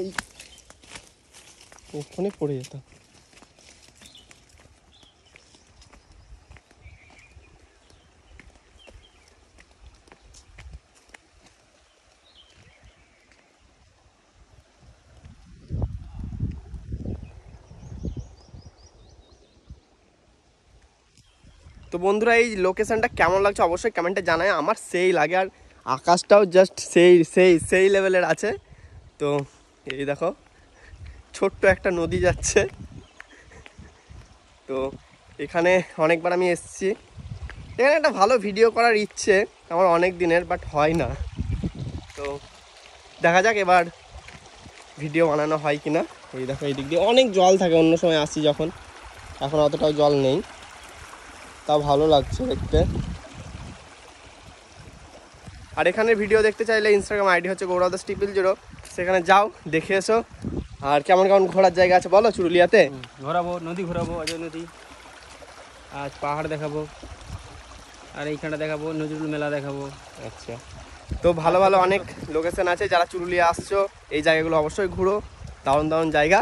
এই ওখানে পড়ে যেতাম। তো বন্ধুরা এই লোকেশনটা কেমন লাগছে অবশ্যই কমেন্টে জানায়। আমার সেই লাগে, আর আকাশটাও জাস্ট সেই সেই সেই লেভেলের আছে। তো এই দেখো ছোট্ট একটা নদী যাচ্ছে। তো এখানে অনেকবার আমি এসেছি, এখানে একটা ভালো ভিডিও করার ইচ্ছে আমার অনেক দিনের, বাট হয় না। তো দেখা যাক এবার ভিডিও বানানো হয় কিনা। এই দেখো এই দিক দিয়ে অনেক জল থাকে অন্য সময় আসি যখন, এখন অতটাও জল নেই, তাও ভালো লাগছে দেখতে। আর এখানে ভিডিও দেখতে চাইলে ইনস্টাগ্রাম আইডি হচ্ছে গৌরব ট্রিপল জিরো, সেখানে যাও দেখে এসো। আর কেমন কেমন ঘোরার জায়গা আছে বলো চুরুলিয়াতে? ঘোরাবো, নদী ঘোরাবো, অজয় নদী, আজ পাহাড় দেখাবো, আর এইখানটা দেখাবো নজরুল মেলা দেখাবো। আচ্ছা, তো ভালো ভালো অনেক লোকেশন আছে, যারা চুরুলিয়া আসছো এই জায়গাগুলো অবশ্যই ঘুরো, দারুণ দারুণ জায়গা।